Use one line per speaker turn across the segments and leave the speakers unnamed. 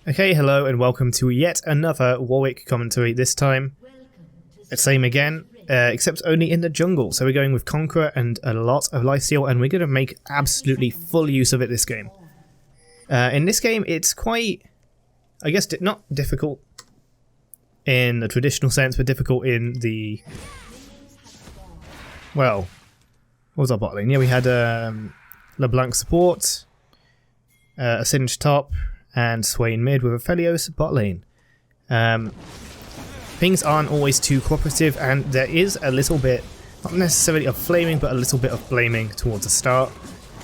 Okay, hello and welcome to yet another Warwick commentary, this time same again, except only in the jungle. So we're going with Conqueror and a lot of lifesteal, and we're going to make absolutely full use of it this game. In this game it's quite, I guess, not difficult in the traditional sense, but difficult in the, well, what was our bot lane? Yeah, we had LeBlanc support, a Singe top, and Swain mid with a Felios bot lane. Things aren't always too cooperative, and there is a little bit, not necessarily of flaming, but a little bit of blaming towards the start.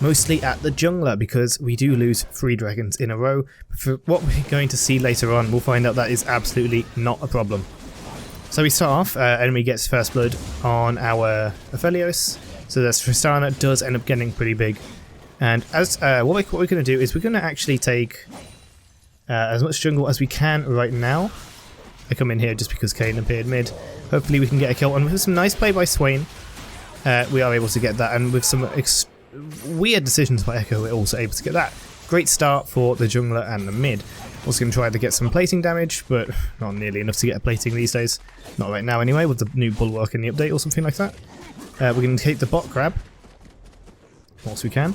Mostly at the jungler, because we do lose 3 dragons in a row. But for what we're going to see later on, we'll find out that is absolutely not a problem. So we start off, enemy gets first blood on our Aphelios, so the Tristana does end up getting pretty big. And as what we're going to do is we're going to actually take as much jungle as we can right now. I come in here just because Kayle appeared mid. Hopefully we can get a kill, and with some nice play by Swain, we are able to get that, and with some weird decisions by Echo, we're also able to get that. Great start for the jungler and the mid. Also going to try to get some plating damage, but not nearly enough to get a plating these days. Not right now anyway, with the new bulwark in the update or something like that. We're going to take the bot grab, whilst we can.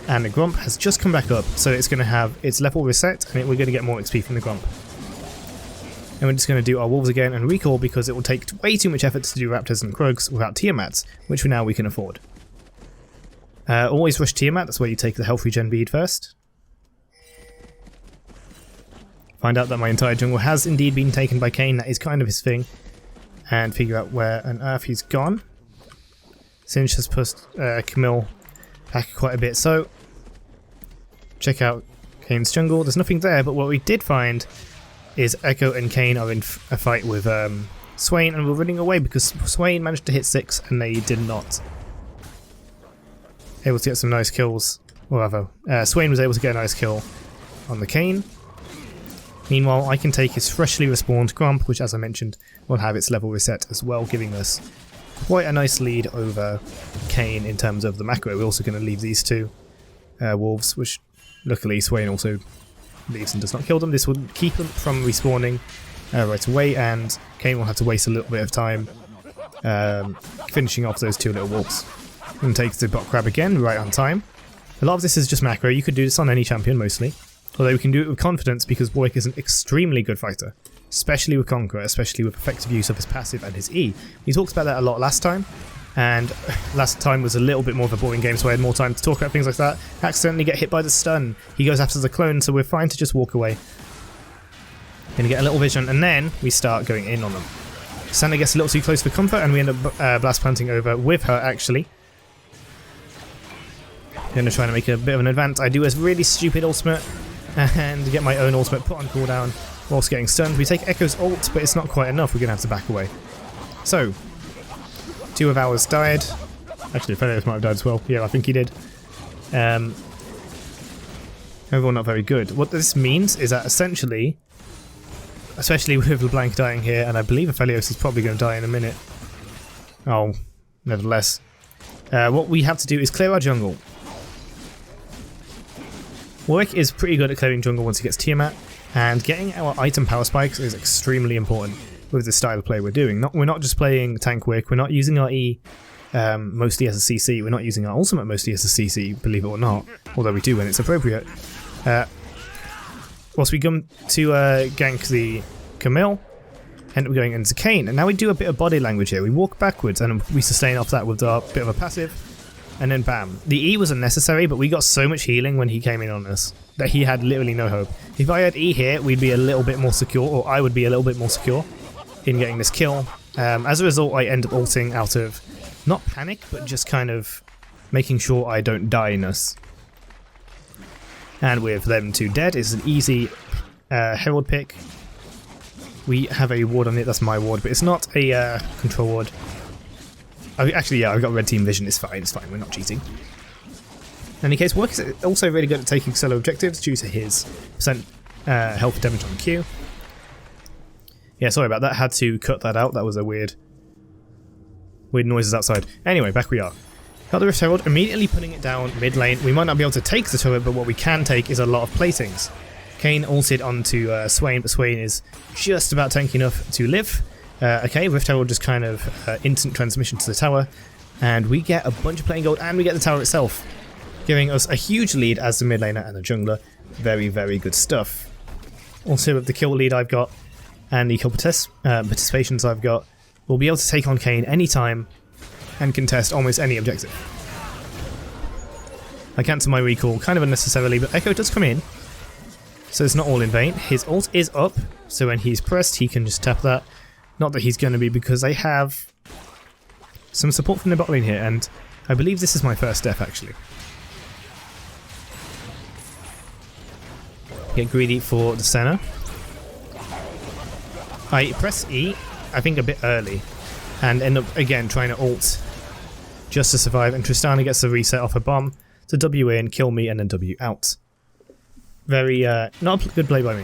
And the Grump has just come back up, so it's going to have its level reset, and we're going to get more XP from the Grump. And we're just going to do our Wolves again and recall, because it will take way too much effort to do Raptors and Krugs without Tiamats, which for now we can afford. Always rush Tiamat, that's where you take the health regen bead first. Find out that my entire jungle has indeed been taken by Kayn, that is kind of his thing. And figure out where on earth he's gone. Singe has pushed Camille back quite a bit, so check out Kayn's jungle. There's nothing there, but what we did find is Echo and Kayn are in a fight with Swain, and we're running away because Swain managed to hit 6 and they did not. Able to get some nice kills, or rather, Swain was able to get a nice kill on the Kayn. Meanwhile, I can take his freshly respawned Grump, which, as I mentioned, will have its level reset as well, giving us quite a nice lead over Kayn in terms of the macro. We're also going to leave these 2 wolves, which luckily Swain also leaves and does not kill them. This will keep them from respawning right away, and Kayn will have to waste a little bit of time finishing off those 2 little wolves. And takes the bot grab again, right on time. A lot of this is just macro. You could do this on any champion mostly, although we can do it with confidence because Warwick is an extremely good fighter, especially with Conqueror, especially with effective use of his passive and his E. We talked about that a lot last time, and last time was a little bit more of a boring game, so I had more time to talk about things like that. Accidentally get hit by the stun. He goes after the clone, so we're fine to just walk away. Gonna get a little vision, and then we start going in on them. Sandra gets a little too close for comfort, and we end up blast planting over with her, actually. Gonna try to make a bit of an advance. I do a really stupid ultimate, and get my own ultimate put on cooldown whilst getting stunned. We take Echo's ult, but it's not quite enough. We're gonna have to back away. So, 2 of ours died. Actually, Felios might have died as well. Yeah, I think he did. Overall, not very good. What this means is that essentially, especially with LeBlanc dying here, and I believe Aphelios is probably going to die in a minute. Oh, nevertheless. What we have to do is clear our jungle. Warwick is pretty good at clearing jungle once he gets Tiamat, and getting our item power spikes is extremely important with the style of play we're doing. We're not just playing tank wick, we're not using our E mostly as a CC, we're not using our ultimate mostly as a CC, believe it or not, although we do when it's appropriate. Whilst we come to gank the Camille, end up going into Kayn, and now we do a bit of body language here. We walk backwards and we sustain off that with our bit of a passive, and then bam. The E was unnecessary, but we got so much healing when he came in on us that he had literally no hope. If I had E here, we'd be a little bit more secure, or I would be a little bit more secure in getting this kill. As a result, I end up ulting out of, not panic, but just kind of making sure I don't die-ness. And with them 2 dead, it's an easy Herald pick. We have a ward on it, that's my ward, but it's not a control ward. Actually, yeah, I've got red team vision, it's fine, we're not cheating. In any case, Warwick is also really good at taking solo objectives due to his percent health damage on Q. Yeah, sorry about that, had to cut that out, that was a weird noises outside. Anyway, back we are. Got the Rift Herald, immediately putting it down mid lane. We might not be able to take the turret, but what we can take is a lot of platings. Kayn ulted onto Swain, but Swain is just about tanky enough to live. Okay, Rift Tower will just kind of instant transmission to the tower, and we get a bunch of playing gold, and we get the tower itself, giving us a huge lead as the mid laner and the jungler. Very, very good stuff. Also, with the kill lead I've got, and the kill participations I've got, we'll be able to take on Kayn anytime and contest almost any objective. I cancel my recall kind of unnecessarily, but Echo does come in, so it's not all in vain. His ult is up, so when he's pressed he can just tap that. Not that he's going to be, because I have some support from the bot lane here, and I believe this is my first death actually. Get greedy for the Senna. I press E, I think a bit early, and end up again trying to ult just to survive, and Tristana gets the reset off a bomb to W in, kill me, and then W out. Very, not a good play by me.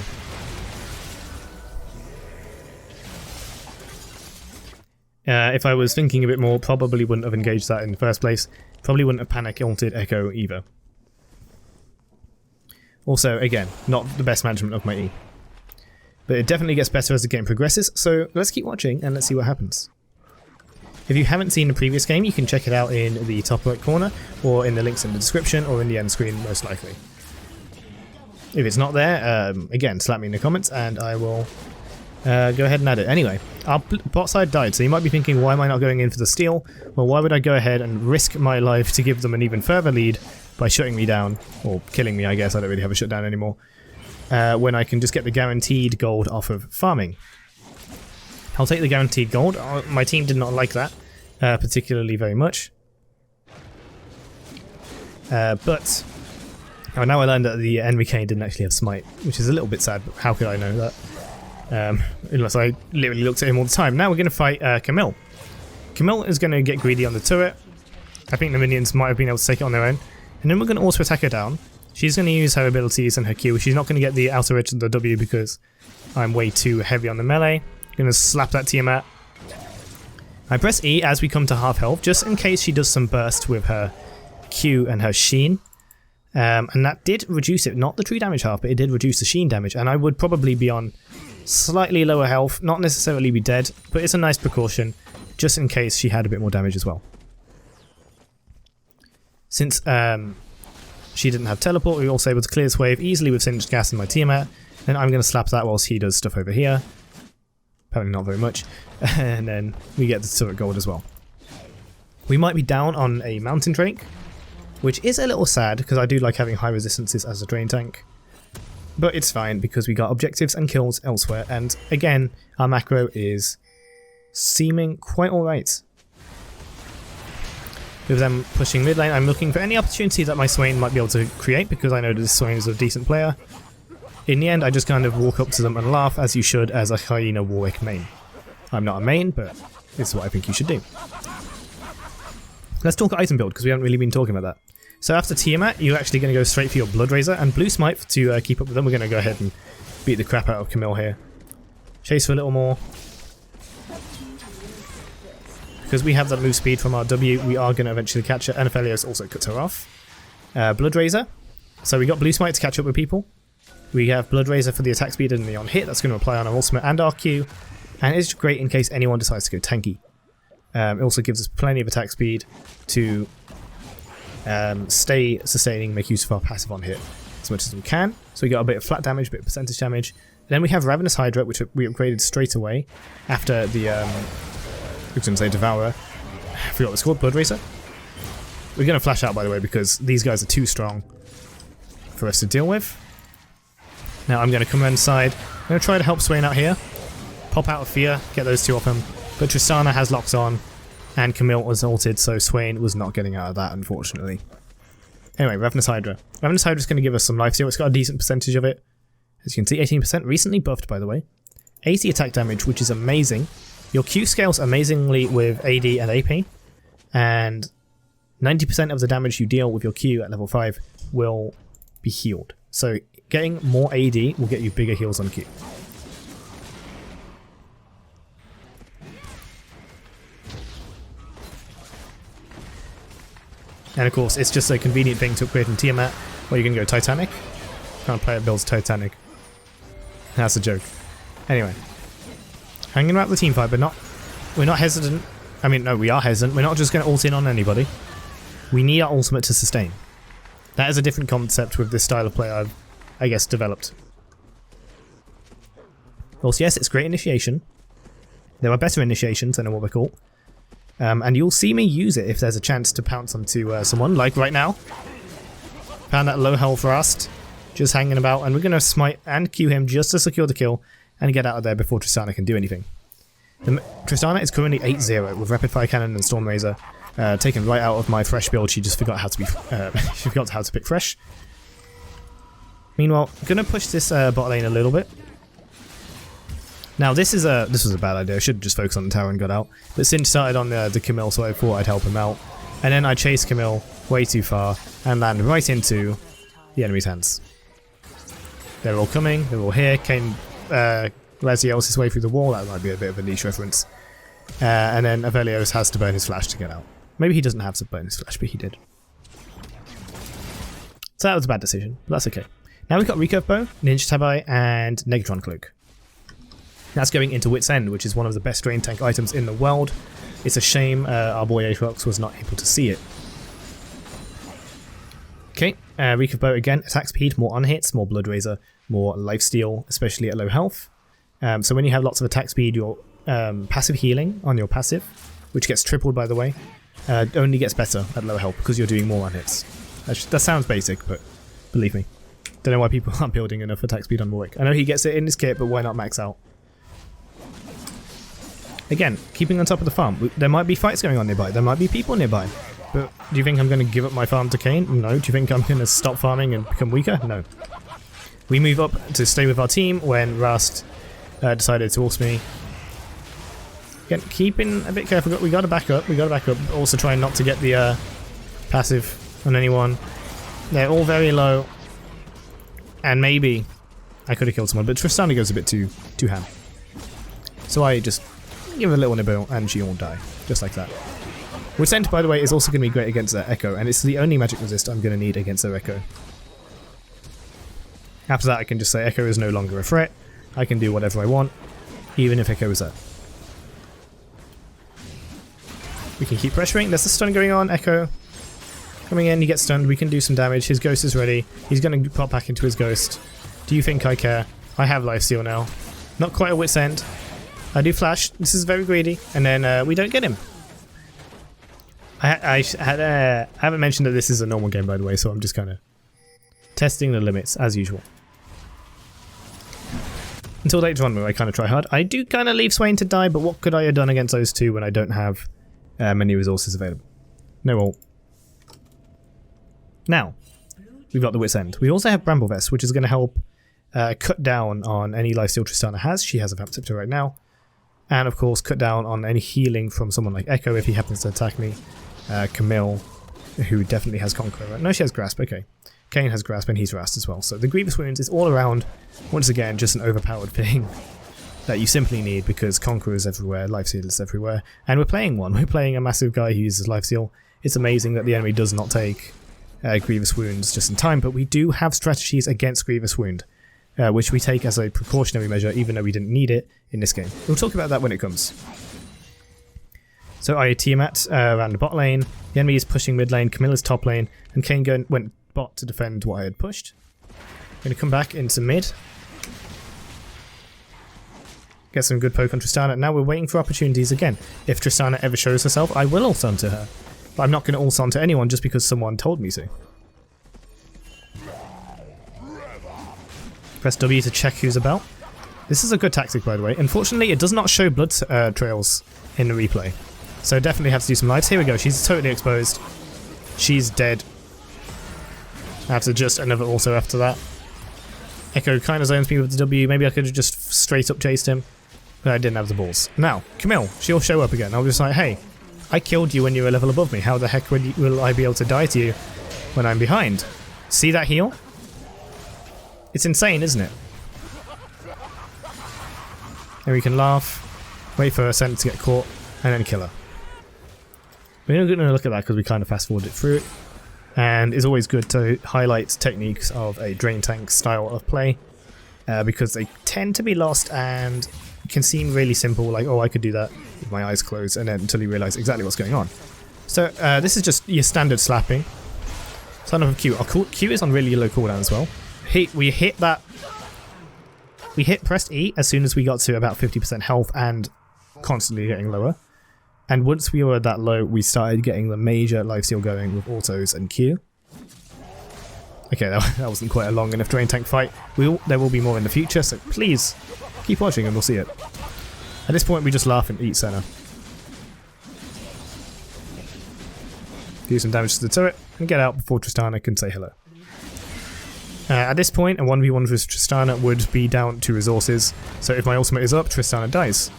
If I was thinking a bit more, probably wouldn't have engaged that in the first place. Probably wouldn't have panic ulted Echo either. Also, again, not the best management of my E. But it definitely gets better as the game progresses, so let's keep watching and let's see what happens. If you haven't seen the previous game, you can check it out in the top right corner, or in the links in the description, or in the end screen most likely. If it's not there, again, slap me in the comments and I will go ahead and add it. Anyway, our bot side died, so you might be thinking, why am I not going in for the steal? Well, why would I go ahead and risk my life to give them an even further lead by shutting me down, or killing me, I guess. I don't really have a shutdown anymore, when I can just get the guaranteed gold off of farming. I'll take the guaranteed gold. My team did not like that particularly very much. But now I learned that the NVK didn't actually have smite, which is a little bit sad, but how could I know that? Unless I literally looked at him all the time. Now we're going to fight Camille. Camille is going to get greedy on the turret. I think the minions might have been able to take it on their own. And then we're going to auto attack her down. She's going to use her abilities and her Q. She's not going to get the outer edge of the W because I'm way too heavy on the melee. Going to slap that Tiamat. I press E as we come to half health, just in case she does some burst with her Q and her Sheen. And that did reduce it, not the true damage half, but it did reduce the Sheen damage. And I would probably be on slightly lower health, not necessarily be dead, but it's a nice precaution, just in case she had a bit more damage as well. Since she didn't have teleport, we were also able to clear this wave easily with Singed Gas and my Tiamat. Then I'm going to slap that whilst he does stuff over here. Apparently not very much. And then we get the turret gold as well. We might be down on a Mountain Drake, which is a little sad because I do like having high resistances as a drain tank. But it's fine because we got objectives and kills elsewhere, and again, our macro is seeming quite alright. With them pushing mid lane, I'm looking for any opportunity that my Swain might be able to create because I know that this Swain is a decent player. In the end, I just kind of walk up to them and laugh, as you should as a AD Warwick main. I'm not a main, but this is what I think you should do. Let's talk item build, because we haven't really been talking about that. So after Tiamat, you're actually going to go straight for your Blood Razor and Blue Smite to keep up with them. We're going to go ahead and beat the crap out of Camille here. Chase for a little more. Because we have that move speed from our W, we are going to eventually catch her, and Aphelios also cuts her off. Blood Razor. So we got Blue Smite to catch up with people. We have Blood Razor for the attack speed and the on hit. That's going to apply on our ultimate and our Q. And it's great in case anyone decides to go tanky. It also gives us plenty of attack speed to stay sustaining, make use of our passive on hit as much as we can. So we got a bit of flat damage, a bit of percentage damage. Then we have Ravenous Hydra, which we upgraded straight away after the I was going to say Devourer. I forgot what it's called, Blood Razor. We're going to flash out, by the way, because these guys are too strong for us to deal with. Now I'm going to come inside. I'm going to try to help Swain out here. Pop out of fear, get those two off him. But Tristana has locks on, and Camille was ulted, so Swain was not getting out of that, unfortunately. Anyway, Ravenous Hydra. Ravenous Hydra is going to give us some lifesteal. It's got a decent percentage of it. As you can see, 18%. Recently buffed, by the way. 80 attack damage, which is amazing. Your Q scales amazingly with AD and AP. And 90% of the damage you deal with your Q at level 5 will be healed. So getting more AD will get you bigger heals on Q. And of course, it's just a convenient thing to upgrade in Tiamat, where you can go Titanic. Can't play it builds Titanic. That's a joke. Anyway. Hanging out the team fight, but we're not hesitant. I mean, no, we are hesitant. We're not just going to ult in on anybody. We need our ultimate to sustain. That is a different concept with this style of play I've, I guess, developed. Also, yes, it's great initiation. There are better initiations than a Warwick ult. And you'll see me use it if there's a chance to pounce onto someone, like right now. Found that low health Rust, just hanging about, and we're going to smite and Q him just to secure the kill and get out of there before Tristana can do anything. Tristana is currently 8-0 with Rapid Fire Cannon and Storm Razor taken right out of my Thresh build. She just forgot how to be she forgot how to pick Thresh. Meanwhile, I'm going to push this bot lane a little bit. Now this was a bad idea. I should have just focused on the tower and got out. But Sin started on the Camille, so I thought I'd help him out. And then I chased Camille way too far and landed right into the enemy's hands. They're all coming. They're all here. Kayle Raziel's his way through the wall. That might be a bit of a niche reference. And then Aphelios has to burn his flash to get out. Maybe he doesn't have to burn his flash, but he did. So that was a bad decision, but that's okay. Now we've got Recurve Bow, Ninja Tabai, and Negatron Cloak. That's going into Wit's End, which is one of the best drain tank items in the world. It's a shame our boy Aatrox was not able to see it. Okay, Recurve Bow again, attack speed, more on-hits, more Blood Razor, more lifesteal, especially at low health. So when you have lots of attack speed, your passive healing on your passive, which gets tripled by the way, only gets better at low health because you're doing more on-hits. That sounds basic, but believe me. Don't know why people aren't building enough attack speed on Warwick. I know he gets it in his kit, but why not max out? Again, keeping on top of the farm. There might be fights going on nearby. There might be people nearby. But do you think I'm going to give up my farm to Kayle? No. Do you think I'm going to stop farming and become weaker? No. We move up to stay with our team when Rust decided to ult me. Again, keeping a bit careful. We got to back up. We got to back up. Also trying not to get the passive on anyone. They're all very low. And maybe I could have killed someone, but Tristana goes a bit too ham. So I just give her a little nibble and she won't die. Just like that. Wit's End, by the way, is also going to be great against their Echo, and it's the only magic resist I'm going to need against their Echo. After that I can just say Echo is no longer a threat. I can do whatever I want, even if Echo is there. We can keep pressuring. There's a stun going on. Echo coming in, he gets stunned. We can do some damage. His ghost is ready. He's going to pop back into his ghost. Do you think I care? I have lifesteal now. Not quite a Wit's End. I do flash. This is very greedy. And then we don't get him. I haven't mentioned that this is a normal game, by the way, so I'm just kind of testing the limits, as usual. Until later on where I kind of try hard. I do kind of leave Swain to die, but what could I have done against those two when I don't have many resources available? No ult. Now, we've got the Wit's End. We also have Bramble Vest, which is going to help cut down on any lifesteal Tristana has. She has a Vamp Scepter right now. And of course, cut down on any healing from someone like Echo if he happens to attack me. Camille, who definitely has Conqueror. Right? No, she has Grasp, okay. Kayle has Grasp and he's Rast as well. So the Grievous Wounds is all around, once again, just an overpowered thing that you simply need because Conqueror is everywhere, Lifesteal is everywhere. And we're playing one. We're playing a massive guy who uses Lifesteal. It's amazing that the enemy does not take Grievous Wounds just in time, but we do have strategies against Grievous Wound, which we take as a precautionary measure, even though we didn't need it in this game. We'll talk about that when it comes. So I tiamat around the bot lane, the enemy is pushing mid lane, Camilla's top lane, and Kayle went bot to defend what I had pushed. I'm going to come back into mid. Get some good poke on Tristana. Now we're waiting for opportunities again. If Tristana ever shows herself, I will ult onto her. But I'm not going to ult onto anyone just because someone told me to. Press W to check who's about. This is a good tactic, by the way. Unfortunately, it does not show blood trails in the replay. So definitely have to do some lights. Here we go. She's totally exposed. She's dead. I have to just another also after that. Echo kind of zones me with the W. Maybe I could have just straight up chased him. But I didn't have the balls. Now, Camille. She'll show up again. I'll be just like, hey, I killed you when you were a level above me. How the heck will I be able to die to you when I'm behind? See that heal? It's insane, isn't it? And we can laugh, wait for Ascent to get caught, and then kill her. We're not going to look at that because we kind of fast forwarded through it. And it's always good to highlight techniques of a drain tank style of play. because they tend to be lost and can seem really simple, like, oh, I could do that with my eyes closed, and then until you realise exactly what's going on. So this is just your standard slapping. Son of a Q. Our Q is on really low cooldown as well. We hit pressed E as soon as we got to about 50% health and constantly getting lower. And once we were that low, we started getting the major lifesteal going with autos and Q. Okay, that wasn't quite a long enough drain tank fight. There will be more in the future, so please keep watching and we'll see it. At this point, we just laugh and eat center. Do some damage to the turret and get out before Tristana can say hello. At this point, a 1v1 with Tristana would be down to resources, so if my ultimate is up, Tristana dies.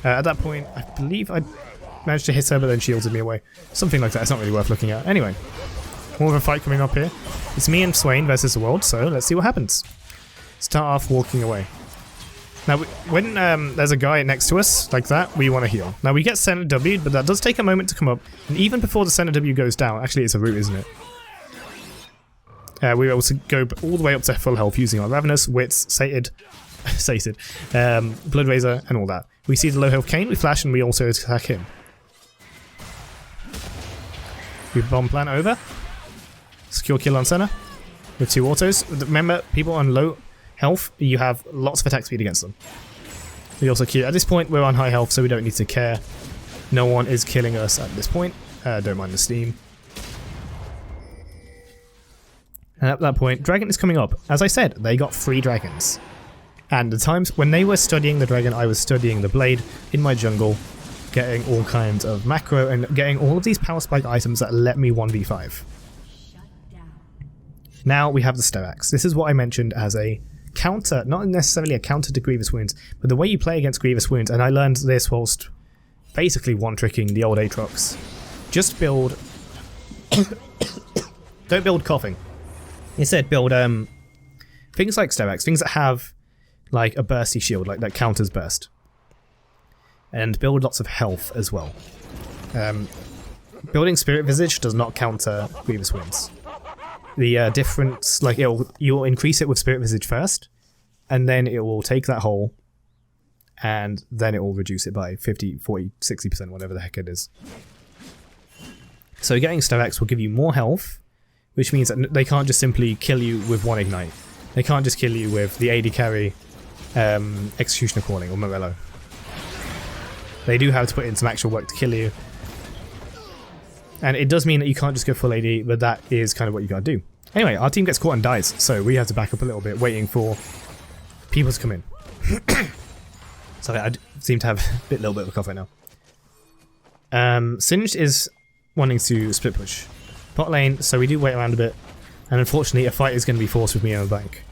At that point, I believe I managed to hit her, but then shielded me away. Something like that, it's not really worth looking at. Anyway, more of a fight coming up here. It's me and Swain versus the world, so let's see what happens. Start off walking away. Now, when there's a guy next to us, like that, we want to heal. Now, we get center W, but that does take a moment to come up, and even before the center W goes down, actually it's a root, isn't it? We were able to go all the way up to full health using our Ravenous, Wits, Blood Razor, and all that. We see the low health Kayle, we flash, and we also attack him. We bomb plan over. Secure kill on center with 2 autos. Remember, people on low health, you have lots of attack speed against them. We also Q. At this point, we're on high health, so we don't need to care. No one is killing us at this point. Don't mind the steam. And at that point, dragon is coming up. As I said, they got 3 dragons. And the times when they were studying the dragon, I was studying the blade in my jungle, getting all kinds of macro and getting all of these power spike items that let me 1v5. Now we have the Stellax. This is what I mentioned as a counter, not necessarily a counter to Grievous Wounds, but the way you play against Grievous Wounds, and I learned this whilst basically one-tricking the old Aatrox. Just build... Don't build coughing. Instead, build things like Stellax, things that have like a bursty shield, like that counters burst. And build lots of health as well. Building Spirit Visage does not counter Grievous Wounds. The difference, like you'll increase it with Spirit Visage first, and then it will take that hole, and then it will reduce it by 50, 40, 60%, whatever the heck it is. So getting Stellax will give you more health, which means that they can't just simply kill you with 1 ignite. They can't just kill you with the AD carry Executioner Calling or Morello. They do have to put in some actual work to kill you. And it does mean that you can't just go full AD, but that is kind of what you gotta do. Anyway, our team gets caught and dies, so we have to back up a little bit, waiting for people to come in. Sorry, I seem to have a little bit of a cough right now. Singed is wanting to split push bot lane, so we do wait around a bit. And unfortunately, a fight is going to be forced with me on the bank.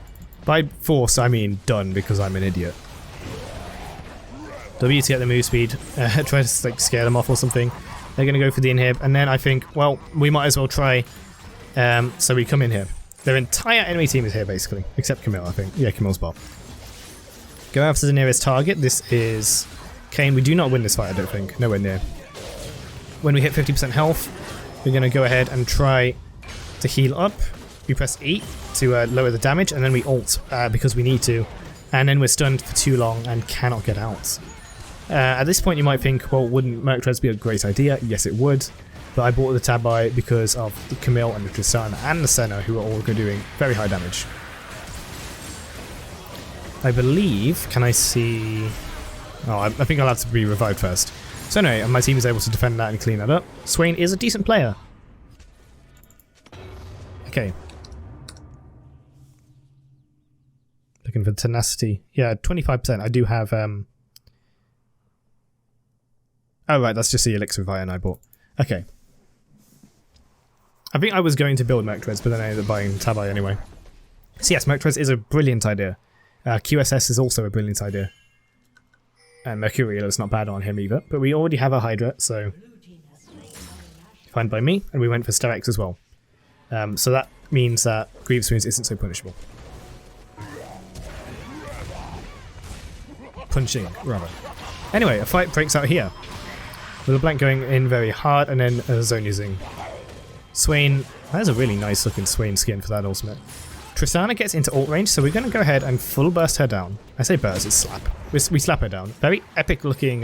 By forced, I mean done, because I'm an idiot. W to get the move speed, try to like scare them off or something. They're going to go for the inhib, and then I think, well, we might as well try. So we come in here. Their entire enemy team is here, basically, except Camille, I think. Yeah, Camille's bot. Go after the nearest target. This is Kayle. We do not win this fight, I don't think. Nowhere near. When we hit 50% health, we're going to go ahead and try to heal up. We press E to lower the damage, and then we ult because we need to. And then we're stunned for too long and cannot get out. At this point you might think, well, wouldn't Merc Treads be a great idea? Yes, it would. But I bought the Tabi because of the Camille and the Tristana and the Senna, who are all doing very high damage. I believe, can I see... Oh, I think I'll have to be revived first. So anyway, my team is able to defend that and clean that up. Swain is a decent player. Okay. Looking for tenacity. Yeah, 25%. I do have... Oh right, that's just the Elixir of Iron I bought. Okay. I think I was going to build Merc Treads, but then I ended up buying Tabi anyway. So yes, Merc Treads is a brilliant idea. QSS is also a brilliant idea. And Mercurial is not bad on him either, but we already have a Hydra, so... Fine by me, and we went for Stellax as well. So that means that Grievous Wounds isn't so punishable. Punching, rather. Anyway, a fight breaks out here. With a blank going in very hard, and then a zone using. Swain, that is a really nice looking Swain skin for that ultimate. Tristana gets into ult range, so we're going to go ahead and full burst her down. I say burst, it's slap. We slap her down. Very epic looking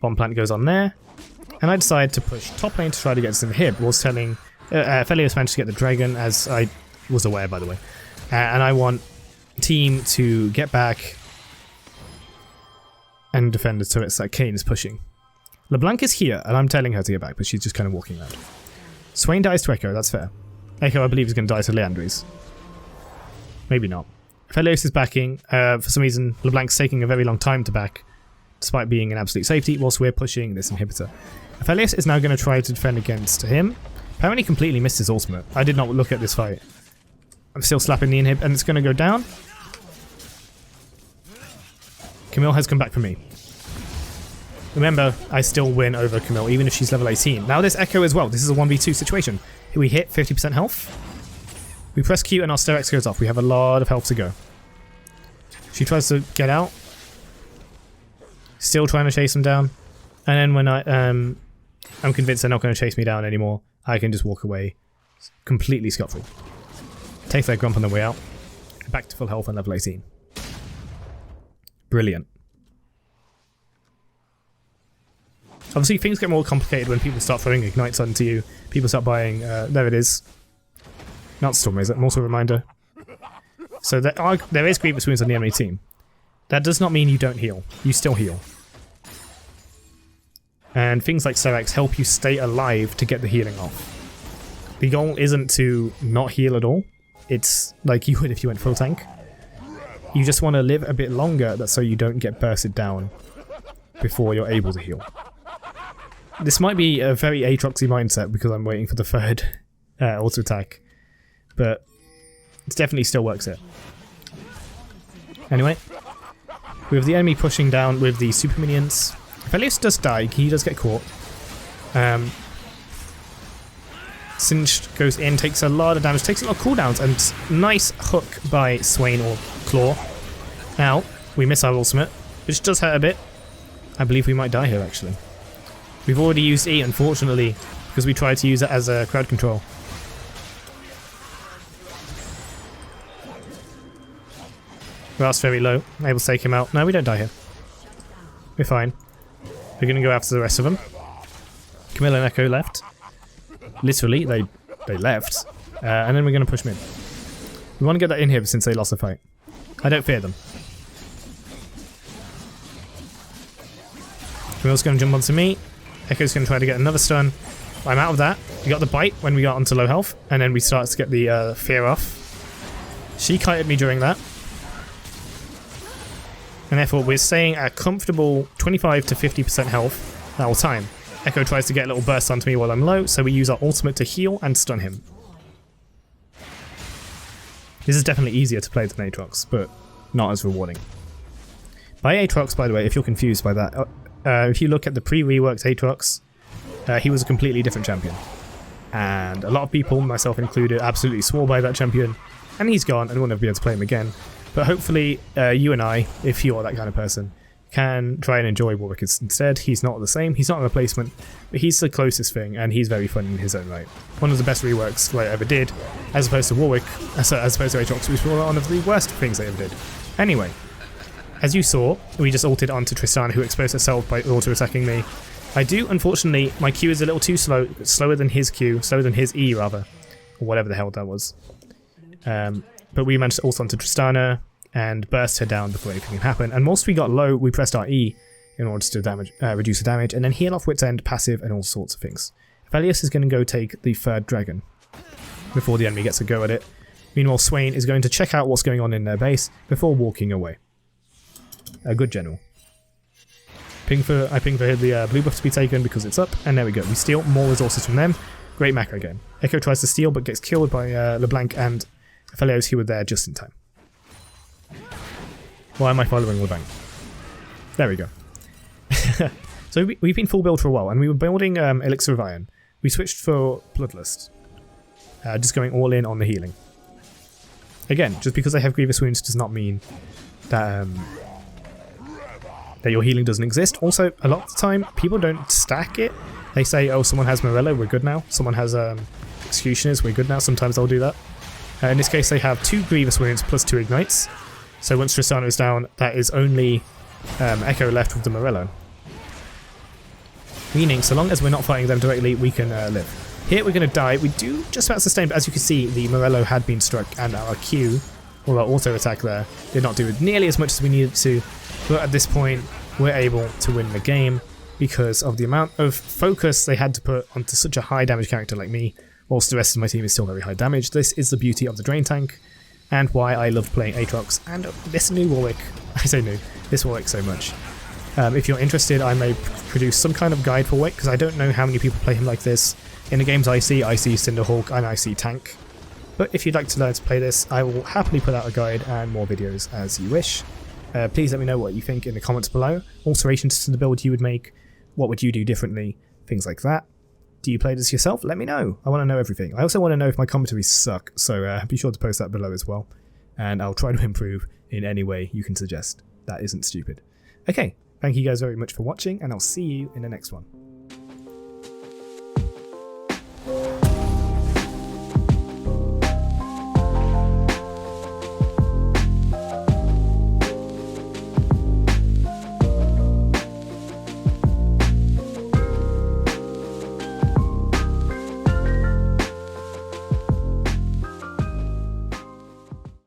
bomb plant goes on there. And I decide to push top lane to try to get some hit, whilst telling Aphelios managed to get the dragon, as I was aware, by the way. And I want team to get back and defend the turrets that Kayle is pushing. LeBlanc is here, and I'm telling her to get back, but she's just kind of walking around. Swain dies to Echo, that's fair. Echo, I believe, is going to die to Leandries. Maybe not. Aphelios is backing. For some reason, LeBlanc's taking a very long time to back, despite being an absolute safety, whilst we're pushing this inhibitor. Aphelios is now going to try to defend against him. Apparently completely missed his ultimate. I did not look at this fight. I'm still slapping the inhib, and it's going to go down. Camille has come back for me. Remember, I still win over Camille, even if she's level 18. Now there's Echo as well. This is a 1v2 situation. We hit 50% health. We press Q and our Sterex goes off. We have a lot of health to go. She tries to get out. Still trying to chase him down. And then when I'm convinced they're not going to chase me down anymore, I can just walk away completely scot-free. Take their grump on the way out. Back to full health and level 18. Brilliant. Obviously, things get more complicated when people start throwing ignites onto you. People start buying... there it is. Not Stormrazor, also a reminder. So there is Grievous Wounds on the enemy team. That does not mean you don't heal. You still heal. And things like Sterex help you stay alive to get the healing off. The goal isn't to not heal at all. It's like you would if you went full tank. You just want to live a bit longer so you don't get bursted down before you're able to heal. This might be a very Aatroxy mindset because I'm waiting for the third auto attack, but it definitely still works it. Anyway, we have the enemy pushing down with the super minions. Aphelios does die, he does get caught. Singed goes in, takes a lot of damage, takes a lot of cooldowns, and nice hook by Swain or Claw. Now, we miss our ultimate, which does hurt a bit. I believe we might die here, actually. We've already used E, unfortunately, because we tried to use it as a crowd control. Rast's very low. Able to take him out. No, we don't die here. We're fine. We're going to go after the rest of them. Camille and Echo left. Literally, they left. And then we're going to push them in. We want to get that in here since they lost the fight. I don't fear them. Camille's going to jump onto me. Echo's going to try to get another stun. I'm out of that. We got the bite when we got onto low health, and then we start to get the fear off. She kited me during that. And therefore we're staying at a comfortable 25 to 50% health the whole time. Echo tries to get a little burst onto me while I'm low, so we use our ultimate to heal and stun him. This is definitely easier to play than Aatrox, but not as rewarding. By Aatrox, by the way, if you're confused by that, if you look at the pre-reworked Aatrox, he was a completely different champion. And a lot of people, myself included, absolutely swore by that champion, and he's gone and we'll never be able to play him again. But hopefully you and I, if you're that kind of person, can try and enjoy Warwick instead. He's not the same, he's not a replacement, but he's the closest thing, and he's very fun in his own right. One of the best reworks I ever did, as opposed to Warwick, as opposed to Aatrox, which were one of the worst things I ever did. Anyway, as you saw, we just ulted onto Tristana, who exposed herself by auto-attacking me. I do, unfortunately, my Q is a little too slow, slower than his Q, slower than his E rather, or whatever the hell that was. But we managed to ult onto Tristana and burst her down before anything can happen. And whilst we got low, we pressed our E in order to reduce the damage, and then heal off Wit's End, passive, and all sorts of things. Aphelios is going to go take the third dragon before the enemy gets a go at it. Meanwhile, Swain is going to check out what's going on in their base before walking away. A good general. I ping for the blue buff to be taken because it's up, and there we go. We steal more resources from them. Great macro game. Echo tries to steal but gets killed by LeBlanc and Aphelios, who were there just in time. Why am I following LeBlanc? There we go. So we've been full build for a while, and we were building Elixir of Iron. We switched for Bloodlust. Just going all in on the healing. Again, just because I have Grievous Wounds does not mean that that your healing doesn't exist. Also, a lot of the time, people don't stack it. They say, oh, someone has Morello, we're good now. Someone has Executioners, we're good now. Sometimes they'll do that. In this case, they have 2 grievous wounds plus 2 ignites. So once Tristana is down, that is only Echo left with the Morello. Meaning, so long as we're not fighting them directly, we can live. Here we're going to die. We do just about sustain, but as you can see, the Morello had been struck, and our Q, or our auto attack there, did not do nearly as much as we needed to. But at this point, we're able to win the game because of the amount of focus they had to put onto such a high damage character like me, whilst the rest of my team is still very high damage. This is the beauty of the Drain Tank, and why I love playing Aatrox and this new Warwick. I say new, this Warwick so much. If you're interested, I may produce some kind of guide for Wick, because I don't know how many people play him like this. In the games I see Cinderhawk and I see Tank. But if you'd like to learn to play this, I will happily put out a guide and more videos as you wish. Please let me know what you think in the comments below. Alterations to the build you would make, what would you do differently, things like that. Do you play this yourself? Let me know. I want to know everything. I also want to know if my commentaries suck, so be sure to post that below as well. And I'll try to improve in any way you can suggest. That isn't stupid. Okay, thank you guys very much for watching, and I'll see you in the next one.